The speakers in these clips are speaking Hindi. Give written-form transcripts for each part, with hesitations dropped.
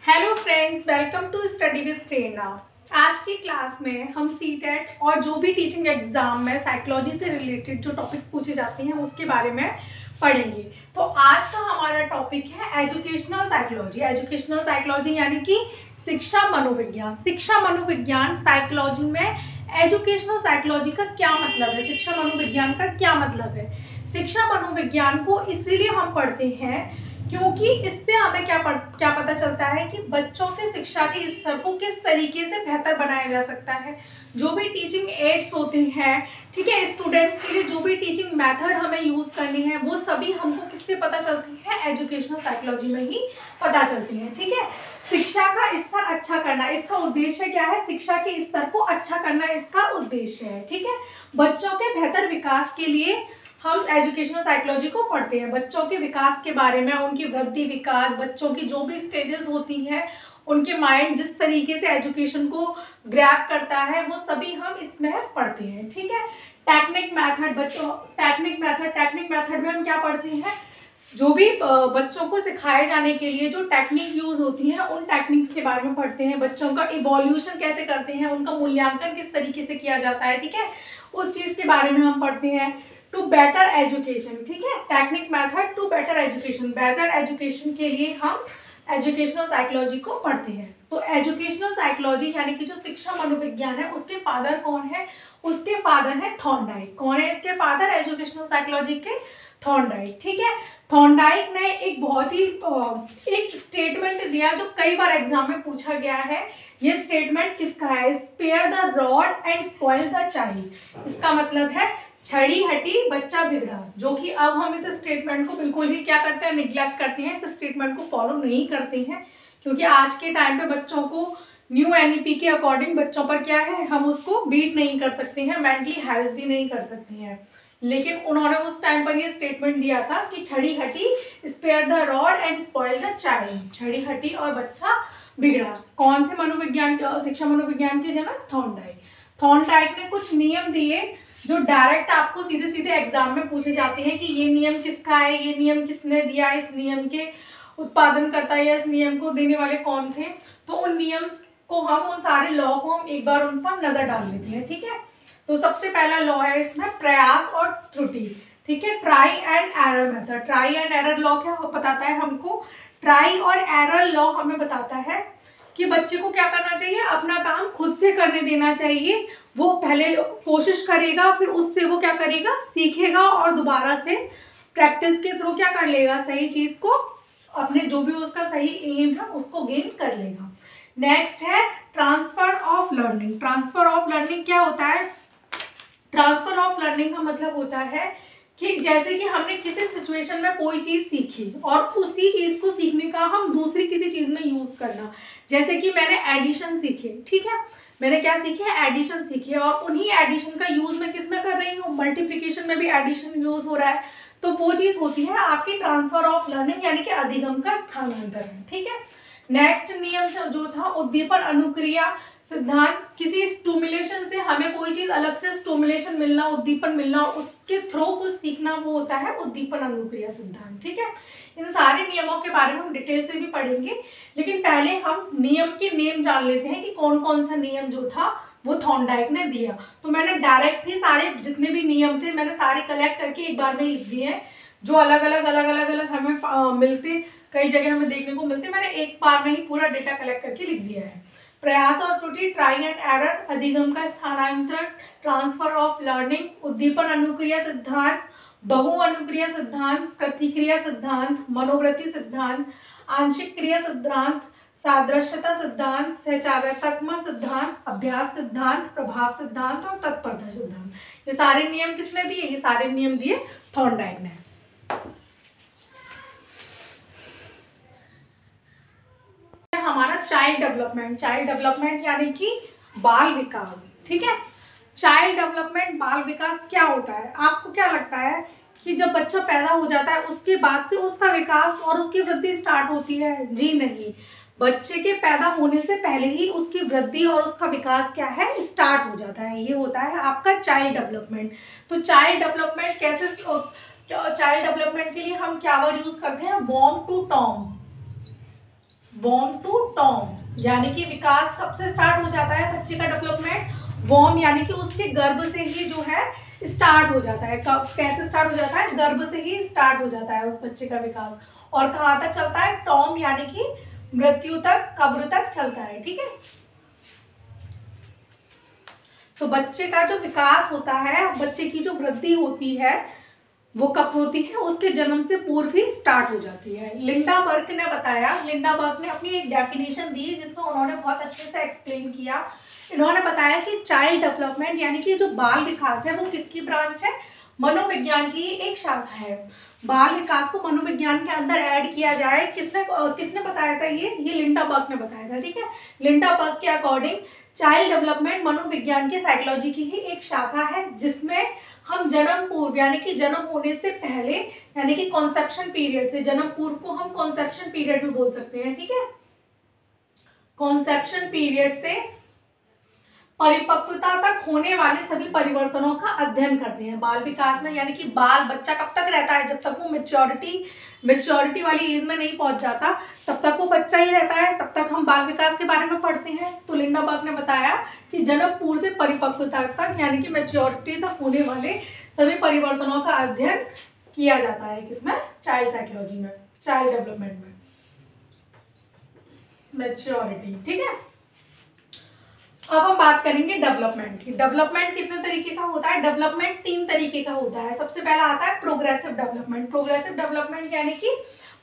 Hello friends, welcome to study with Prerna. आज की क्लास में हम सीटेट और जो भी टीचिंग एग्जाम में साइकोलॉजी से रिलेटेड जो टॉपिक्स पूछे जाते हैं उसके बारे में पढ़ेंगे। तो आज का हमारा टॉपिक है एजुकेशनल साइकोलॉजी। एजुकेशनल साइकोलॉजी यानी कि शिक्षा मनोविज्ञान। शिक्षा मनोविज्ञान साइकोलॉजी में एजुकेशनल साइकोलॉजी का क्या मतलब है, शिक्षा मनोविज्ञान का क्या मतलब है। शिक्षा मनोविज्ञान को इसीलिए हम पढ़ते हैं क्योंकि इससे हमें क्या पता चलता है कि बच्चों के शिक्षा के स्तर को किस तरीके से बेहतर बनाया जा सकता है। जो भी टीचिंग एड्स होते हैं, ठीक है, स्टूडेंट्स के लिए जो भी टीचिंग मेथड हमें यूज करने हैं वो सभी हमको किससे पता चलती है, एजुकेशनल साइकोलॉजी में ही पता चलती है। ठीक है, शिक्षा का स्तर अच्छा करना, इसका उद्देश्य क्या है, शिक्षा के स्तर को अच्छा करना इसका उद्देश्य है। ठीक है, बच्चों के बेहतर विकास के लिए हम एजुकेशनल साइकोलॉजी को पढ़ते हैं। बच्चों के विकास के बारे में, उनकी वृद्धि विकास, बच्चों की जो भी स्टेजेस होती हैं, उनके माइंड जिस तरीके से एजुकेशन को ग्रैब करता है वो सभी हम इसमें पढ़ते हैं। ठीक है, टेक्निक मेथड, बच्चों टेक्निक मेथड में हम क्या पढ़ते हैं, जो भी बच्चों को सिखाए जाने के लिए जो टेक्निक यूज होती है उन टेक्निक्स के बारे में पढ़ते हैं। बच्चों का इवोल्यूशन कैसे करते हैं, उनका मूल्यांकन किस तरीके से किया जाता है, ठीक है, उस चीज के बारे में हम पढ़ते हैं। टू बेटर एजुकेशन, ठीक है, technique method to better education, better education के लिए हम एजुकेशनल साइकोलॉजी को पढ़ते हैं। तो एजुकेशनल साइकोलॉजी यानी कि जो शिक्षा मनोविज्ञान है उसके फादर कौन है, उसके फादर है थॉर्नडाइक। कौन है इसके फादर एजुकेशनल साइकोलॉजी के, थॉर्नडाइक। ठीक है, थॉर्नडाइक ने एक बहुत ही एक स्टेटमेंट दिया जो कई बार एग्जाम में पूछा गया है। ये स्टेटमेंट किसका है, spare the rod and spoil the child. इसका मतलब है छड़ी हटी बच्चा बिगड़ा, जो कि अब हम इस स्टेटमेंट को बिल्कुल ही क्या करते हैं, निग्लेक्ट करते हैं, इस स्टेटमेंट को फॉलो नहीं करते हैं, क्योंकि आज के टाइम पे बच्चों को न्यू एनईपी के अकॉर्डिंग बच्चों पर क्या है, हम उसको बीट नहीं कर सकते हैं, मेंटली हैरेस भी नहीं कर सकते हैं। लेकिन उन्होंने उस टाइम पर ये स्टेटमेंट दिया था कि छड़ी हटी, spare the rod and spoil the child. छड़ी हटी और बच्चा बिगड़ा। कौन थे मनोविज्ञान, शिक्षा मनोविज्ञान के जनक, थॉर्नडाइक। थॉर्नडाइक ने कुछ नियम दिए जो डायरेक्ट आपको सीधे सीधे एग्जाम में पूछे जाते हैं कि ये नियम किसका है, ये नियम किसने दिया, इस नियम के उत्पादन करता या इस नियम को देने वाले कौन थे। तो उन नियम को हम, उन सारे लॉ को हम एक बार उन पर नजर डाल लेते हैं। ठीक है, तो सबसे पहला लॉ है इसमें प्रयास और त्रुटि। ठीक है, try and error method. Try and error law क्या बताता है हमको, ट्राई और एरर लॉ हमें बताता है कि बच्चे को क्या करना चाहिए, अपना काम खुद से करने देना चाहिए। वो पहले कोशिश करेगा, फिर उससे वो क्या करेगा, सीखेगा और दोबारा से प्रैक्टिस के थ्रू क्या कर लेगा, सही चीज को, अपने जो भी उसका सही एम है उसको गेन कर लेगा। नेक्स्ट है transfer of learning. Transfer of learning क्या होता है, ट्रांसफर ऑफ लर्निंग का मतलब होता है कि जैसे कि हमने किसी सिचुएशन में कोई चीज सीखी और उसी चीज को सीखने का हम दूसरी किसी चीज में यूज करना। जैसे कि मैंने एडिशन सीखी, ठीक है, मैंने क्या सीखी है, एडिशन सीखी है, और उन्हीं एडिशन का यूज मैं किस में कर रही हूँ, मल्टीप्लिकेशन में भी एडिशन यूज हो रहा है। तो वो चीज होती है आपकी ट्रांसफर ऑफ लर्निंग यानी कि अधिगम का स्थानांतरण। ठीक है, नेक्स्ट नियम जो था उद्दीपन अनुक्रिया सिद्धांत। किसी स्टिमुलेशन से हमें कोई चीज अलग से स्टिमुलेशन मिलना, उद्दीपन मिलना, उसके थ्रू कुछ सीखना, वो होता है उद्दीपन अनुक्रिया सिद्धांत। ठीक है, इन सारे नियमों के बारे में हम डिटेल से भी पढ़ेंगे, लेकिन पहले हम नियम के नेम जान लेते हैं कि कौन कौन सा नियम जो था वो थॉर्नडाइक ने दिया। तो मैंने डायरेक्ट ही सारे जितने भी नियम थे मैंने सारे कलेक्ट करके एक बार में लिख दिए हैं, जो अलग अलग हमें मिलते, कई जगह हमें देखने को मिलते, मैंने एक बार में ही पूरा डेटा कलेक्ट करके लिख दिया है। प्रयास और त्रुटि, ट्राई एंड एरर, अधिगम का स्थानांतरण, ट्रांसफर ऑफ लर्निंग, उद्दीपन अनुक्रिया सिद्धांत, बहु अनुक्रिया सिद्धांत, प्रतिक्रिया सिद्धांत, मनोवृत्ति सिद्धांत, आंशिक क्रिया सिद्धांत, सादृश्यता सिद्धांत, सहचारात्मक सिद्धांत, अभ्यास सिद्धांत, प्रभाव सिद्धांत और तत्परता सिद्धांत। ये सारे नियम किसने दिए, ये सारे नियम दिए थॉर्नडाइक ने। हमारा चाइल्ड डेवलपमेंट, चाइल्ड डेवलपमेंट यानी कि बाल विकास। ठीक है, चाइल्ड डेवलपमेंट, बाल विकास क्या होता है, आपको क्या लगता है कि जब बच्चा पैदा हो जाता है उसके बाद से उसका विकास और उसकी वृद्धि स्टार्ट होती है? जी नहीं, बच्चे के पैदा होने से पहले ही उसकी वृद्धि और उसका विकास क्या है, स्टार्ट हो जाता है। ये होता है आपका चाइल्ड डेवलपमेंट। तो चाइल्ड डेवलपमेंट कैसे, चाइल्ड डेवलपमेंट के लिए हम क्या वर्ड यूज करते हैं, बॉर्न टू टर्म। वॉर्म टू टॉम, यानी कि विकास कब से स्टार्ट हो जाता है बच्चे का डेवलपमेंट? वॉर्म यानी कि उसके गर्भ से ही जो है स्टार्ट हो जाता है। कब कैसे स्टार्ट हो जाता है? गर्भ से ही स्टार्ट हो जाता है उस बच्चे का विकास। और कहाँ तक चलता है? टॉम यानी कि मृत्यु तक, कब्र तक चलता है। ठीक है, तो बच्चे का जो विकास होता है, बच्चे की जो वृद्धि होती है, वो कब होती है? उसके जन्म से पूर्व ही स्टार्ट हो जाती है। लिंडा बर्क ने बताया, लिंडा बर्क ने अपनी एक डेफिनेशन दी जिसमें उन्होंने बहुत अच्छे से एक्सप्लेन किया। इन्होंने बताया कि चाइल्ड डेवलपमेंट यानी कि जो बाल विकास है वो किसकी ब्रांच है? मनोविज्ञान की एक शाखा है। बाल विकास को मनोविज्ञान के अंदर ऐड किया जाए, किसने बताया था? ये लिंडा बर्क ने बताया था। ठीक है, लिंडा बर्क के अकॉर्डिंग चाइल्ड डेवलपमेंट मनोविज्ञान की साइकोलॉजी की ही एक शाखा है, जिसमें हम जन्म पूर्व यानी कि जन्म होने से पहले यानी कि कॉन्सेप्शन पीरियड से, जन्म पूर्व को हम कॉन्सेप्शन पीरियड भी बोल सकते हैं। ठीक है, कॉन्सेप्शन पीरियड से परिपक्वता तक होने वाले सभी परिवर्तनों का अध्ययन करते हैं बाल विकास में। यानी कि बाल बच्चा कब तक रहता है? जब तक वो मेच्योरिटी वाली एज में नहीं पहुंच जाता, तब तक वो बच्चा ही रहता है, तब तक हम बाल विकास के बारे में पढ़ते हैं। तो लिंडा बर्क ने बताया कि जन्म पूर्व से परिपक्वता तक यानी कि मेच्योरिटी तक होने वाले सभी परिवर्तनों का अध्ययन किया जाता है। किसमें? चाइल्ड साइकोलॉजी में, चाइल्ड डेवलपमेंट में, मेच्योरिटी। ठीक है, अब हम बात करेंगे डेवलपमेंट की। डेवलपमेंट कितने तरीके का होता है? डेवलपमेंट 3 तरीके का होता है। सबसे पहला आता है प्रोग्रेसिव डेवलपमेंट। प्रोग्रेसिव डेवलपमेंट यानी कि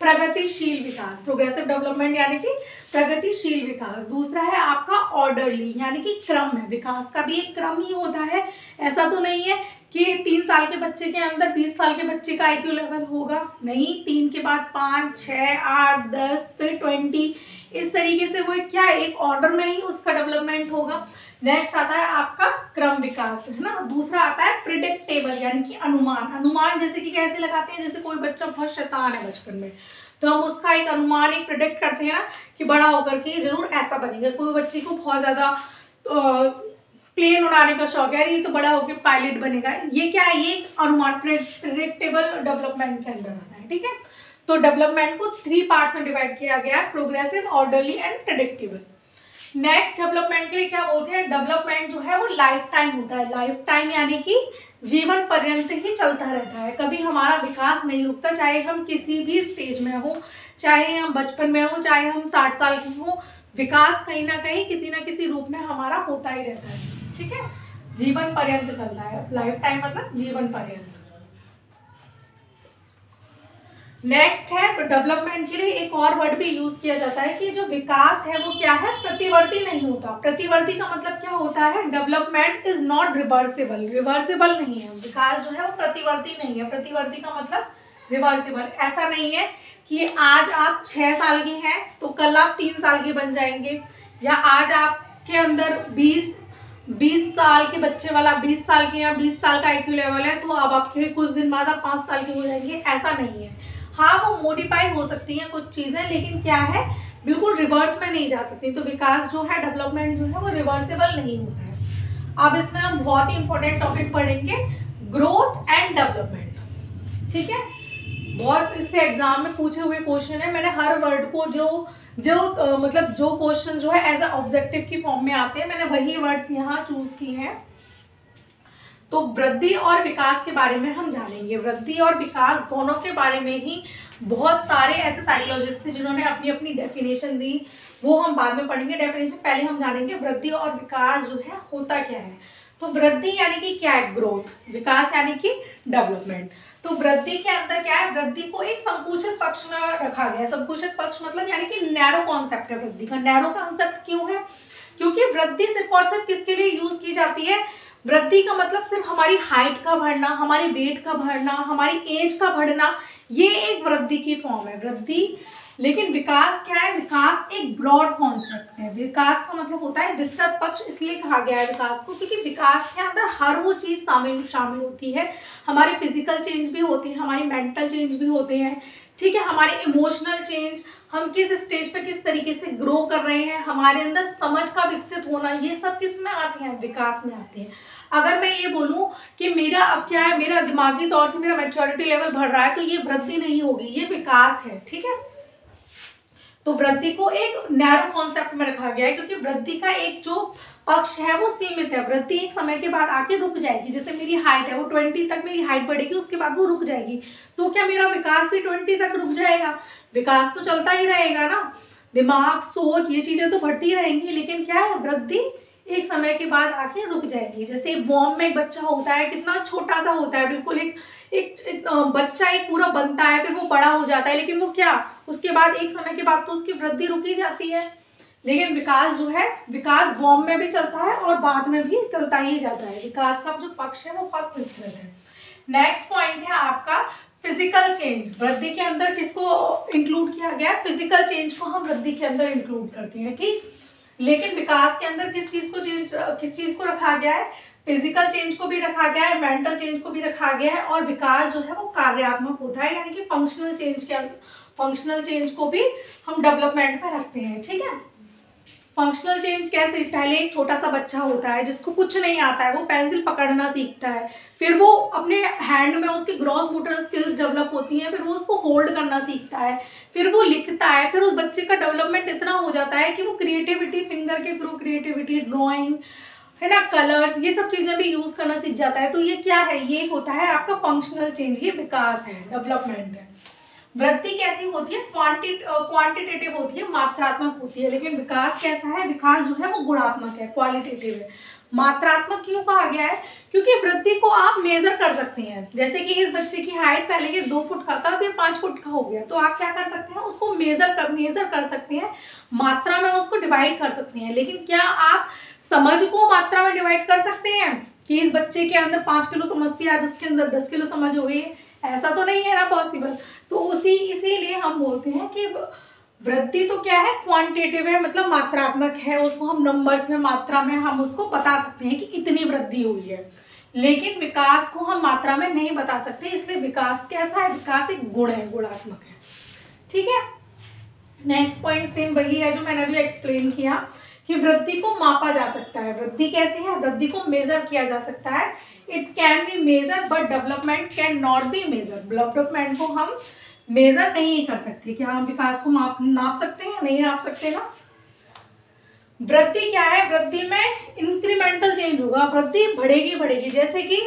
प्रगतिशील विकास। प्रोग्रेसिव डेवलपमेंट यानी कि प्रगतिशील विकास। दूसरा है आपका ऑर्डरली यानी कि क्रम है। विकास का भी एक क्रम ही होता है। ऐसा तो नहीं है कि 3 साल के बच्चे के अंदर 20 साल के बच्चे का IQ लेवल होगा। नहीं, 3 के बाद 5, 6, 8, 10 फिर 20, इस तरीके से वो क्या एक ऑर्डर में ही उसका डेवलपमेंट होगा। नेक्स्ट आता है आपका क्रम विकास, है ना। दूसरा आता है प्रिडिक्टेबल यानी कि अनुमान। अनुमान जैसे कि कैसे लगाते हैं? जैसे कोई बच्चा बहुत शैतान है बचपन में, तो हम उसका एक अनुमान, एक प्रिडिक्ट करते हैं ना कि बड़ा होकर के जरूर ऐसा बनेगा। कोई बच्चे को बहुत ज्यादा प्लेन उड़ाने का शौक है, ये तो बड़ा होकर पायलट बनेगा। ये क्या है? ये एक अनुमान, प्रिडिक्टेबल डेवलपमेंट के अंदर आता है। ठीक है, तो डेवलपमेंट को 3 पार्ट्स में डिवाइड किया गया है, progressive, orderly and predictable. Next development के लिए क्या बोलते हैं? डेवलपमेंट जो है वो लाइफ टाइम होता है। लाइफ टाइम यानी कि जीवन पर्यंत ही चलता रहता है, कभी हमारा विकास नहीं रुकता, चाहे हम किसी भी स्टेज में हो, चाहे हम बचपन में हो, चाहे हम 60 साल के हो, विकास कहीं ना कहीं किसी ना किसी रूप में हमारा होता ही रहता है। ठीक है, जीवन पर्यंत चलता है। लाइफ टाइम मतलब जीवन पर्यंत। नेक्स्ट है डेवलपमेंट के लिए एक और वर्ड भी यूज किया जाता है कि जो विकास है वो क्या है? प्रतिवर्ती नहीं होता। प्रतिवर्ती का मतलब क्या होता है? Development is not reversible. Reversible नहीं है विकास जो है वो, प्रतिवर्ती नहीं है। प्रतिवर्ती का मतलब रिवर्सिबल। ऐसा नहीं है कि आज आप 6 साल के हैं तो कल आप 3 साल के बन जाएंगे, या आज आपके अंदर 20 साल के बच्चे वाला 20 साल के या 20 साल का IQ लेवल है तो अब आपके कुछ दिन बाद आप 5 साल के हो जाएंगे। ऐसा नहीं है। हाँ, वो मॉडिफाई हो सकती हैं कुछ चीजें, लेकिन क्या है, बिल्कुल रिवर्स में नहीं जा सकती। तो विकास जो है, डेवलपमेंट जो है वो रिवर्सिबल नहीं होता है। अब इसमें हम बहुत ही इंपॉर्टेंट टॉपिक पढ़ेंगे, ग्रोथ एंड डेवलपमेंट। ठीक है, बहुत इससे एग्जाम में पूछे हुए क्वेश्चन है। मैंने हर वर्ड को मतलब जो क्वेश्चन जो है एज अ ऑब्जेक्टिव की फॉर्म में आते हैं, मैंने वही वर्ड्स यहाँ चूज किए हैं। तो वृद्धि और विकास के बारे में हम जानेंगे। वृद्धि और विकास दोनों के बारे में ही बहुत सारे ऐसे साइकोलॉजिस्ट थे जिन्होंने अपनी अपनी डेफिनेशन दी, वो हम बाद में पढ़ेंगे डेफिनेशन। पहले हम जानेंगे वृद्धि और विकास जो है होता क्या है। तो वृद्धि यानी कि क्या है? ग्रोथ। विकास यानी कि डेवलपमेंट। तो वृद्धि के अंदर क्या है? वृद्धि को एक संकुचित पक्ष में रखा गया है। संकुचित पक्ष मतलब यानी कि नैरो कॉन्सेप्ट है वृद्धि का। नैरो कॉन्सेप्ट क्यों है? क्योंकि वृद्धि सिर्फ और सिर्फ किसके लिए यूज की जाती है? वृद्धि का मतलब सिर्फ हमारी हाइट का बढ़ना, हमारी वेट का बढ़ना, हमारी एज का बढ़ना, ये एक वृद्धि की फॉर्म है वृद्धि। लेकिन विकास क्या है? विकास एक ब्रॉड कॉन्सेप्ट है। विकास का मतलब होता है विस्तृत पक्ष। इसलिए कहा गया है विकास को क्योंकि विकास के अंदर हर वो चीज शामिल होती है। हमारे फिजिकल चेंज भी होती है, हमारी मेंटल चेंज भी होते हैं। ठीक है, हमारे इमोशनल चेंज, हम किस स्टेज पे किस तरीके से ग्रो कर रहे हैं, हमारे अंदर समझ का विकसित होना, ये सब किस में आते हैं? विकास में आते हैं। अगर मैं ये बोलूं कि मेरा अब क्या है, मेरा दिमागी तौर से मेरा मैच्योरिटी लेवल बढ़ रहा है, तो ये वृद्धि नहीं होगी, ये विकास है। ठीक है, तो वृद्धि को एक नैरो कॉन्सेप्ट में रखा गया है, क्योंकि वृद्धि का एक जो पक्ष है वो सीमित है। वृद्धि एक समय के बाद आके रुक जाएगी। जैसे मेरी हाइट है वो 20 तक मेरी हाइट बढ़ेगी, उसके बाद वो रुक जाएगी। तो क्या मेरा विकास भी 20 तक रुक जाएगा? विकास तो चलता ही रहेगा ना, दिमाग, सोच, ये चीजें तो बढ़ती रहेंगी, लेकिन क्या है, वृद्धि एक समय के बाद आके रुक जाएगी। जैसे वॉर्म में एक बच्चा होता है, कितना छोटा सा होता है, बिल्कुल एक बच्चा एक पूरा बनता है, फिर वो बड़ा हो जाता है, लेकिन वो क्या, उसके बाद एक समय के बाद तो उसकी वृद्धि रुक ही जाती है। लेकिन विकास जो है, विकास वॉर्म में भी चलता है और बाद में भी चलता ही जाता है। विकास का जो पक्ष है वो बहुत विस्तृत है। नेक्स्ट पॉइंट है आपका फिजिकल चेंज। वृद्धि के अंदर किसको इंक्लूड किया गया है? फिजिकल चेंज को हम वृद्धि के अंदर इंक्लूड करते हैं, ठीक। लेकिन विकास के अंदर किस चीज को रखा गया है? फिजिकल चेंज को भी रखा गया है, मेंटल चेंज को भी रखा गया है, और विकास जो है वो कार्यात्मक होता है, यानी कि फंक्शनल चेंज को भी हम डेवलपमेंट में रखते हैं, ठीक है। फंक्शनल चेंज कैसे? पहले एक छोटा सा बच्चा होता है जिसको कुछ नहीं आता है, वो पेंसिल पकड़ना सीखता है, फिर वो अपने हैंड में उसकी ग्रॉस मोटर स्किल्स डेवलप होती हैं, फिर वो उसको होल्ड करना सीखता है, फिर वो लिखता है, फिर उस बच्चे का डेवलपमेंट इतना हो जाता है कि वो क्रिएटिविटी, फिंगर के थ्रू क्रिएटिविटी, ड्राइंग है ना, कलर्स, ये सब चीजें भी यूज करना सीख जाता है। तो ये क्या है? ये होता है आपका फंक्शनल चेंज, ये विकास है, डेवलपमेंट है। वृद्धि कैसी होती है? क्वांटिटेटिव होती है, मात्रात्मक होती है। लेकिन विकास कैसा है? विकास जो है वो गुणात्मक है, क्वालिटेटिव है। मात्रात्मक क्यों कहा गया है? क्योंकि वृद्धि को आप मेजर कर सकते हैं। जैसे कि इस बच्चे की हाइट पहले ये 2 फुट का था, फिर 5 फुट का हो गया, तो आप क्या कर सकते हैं? उसको मेजर कर सकते हैं, मात्रा में उसको डिवाइड कर सकते हैं। लेकिन क्या आप समझ को मात्रा में डिवाइड कर सकते हैं कि इस बच्चे के अंदर 5 किलो समझ है तो उसके अंदर 10 किलो समझ हो गई है? ऐसा तो नहीं है ना पॉसिबल। तो इसीलिए हम बोलते हैं कि वृद्धि तो क्या है? क्वांटिटेटिव है, मतलब मात्रात्मक है, उसको हम नंबर्स में, मात्रा में हम उसको बता सकते हैं कि इतनी वृद्धि हुई है। लेकिन विकास को हम मात्रा में नहीं बता सकते, इसलिए विकास कैसा है? विकास एक गुण है, गुणात्मक है, ठीक है। नेक्स्ट पॉइंट सेम वही है जो मैंने अभी एक्सप्लेन किया कि वृद्धि को मापा जा सकता है। वृद्धि कैसी है? वृद्धि को मेजर किया जा सकता है। It can be measure but development can not be measure. Development को हम मेजर नहीं कर सकते। क्या हम विकास को नाप सकते हैं? नहीं नाप सकते ना। वृद्धि क्या है? वृद्धि में इंक्रीमेंटल चेंज होगा, वृद्धि बढ़ेगी। जैसे कि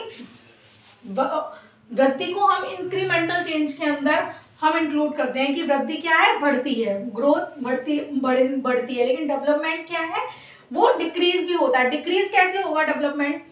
वृद्धि को हम इंक्रीमेंटल चेंज के अंदर हम इंक्लूड करते हैं कि वृद्धि क्या है? बढ़ती है, ग्रोथ बढ़ती है। लेकिन डेवलपमेंट क्या है? वो डिक्रीज भी होता है। डिक्रीज कैसे होगा डेवलपमेंट?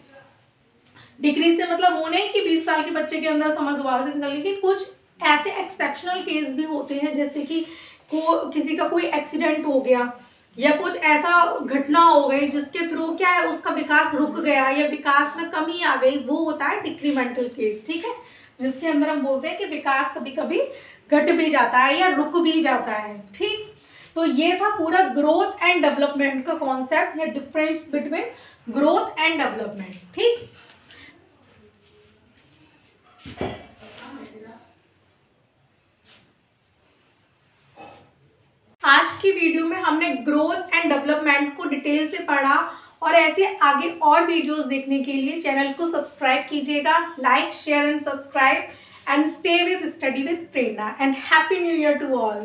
डिक्रीज से मतलब वो नहीं कि 20 साल के बच्चे के अंदर समझ दोबारा से निकल, लेकिन कुछ ऐसे एक्सेप्शनल केस भी होते हैं, जैसे कि किसी का कोई एक्सीडेंट हो गया या कुछ ऐसा घटना हो गई जिसके थ्रू क्या है, उसका विकास रुक गया या विकास में कमी आ गई, वो होता है डिक्रीमेंटल केस, ठीक है। जिसके अंदर हम बोलते हैं कि विकास कभी कभी घट भी जाता है या रुक भी जाता है, ठीक। तो ये था पूरा ग्रोथ एंड डेवलपमेंट का कॉन्सेप्ट या difference between growth and development, ठीक। आज की वीडियो में हमने ग्रोथ एंड डेवलपमेंट को डिटेल से पढ़ा, और ऐसे आगे और वीडियोस देखने के लिए चैनल को सब्सक्राइब कीजिएगा। Like, share and subscribe, and stay with Study with Prerna, and Happy New Year to all.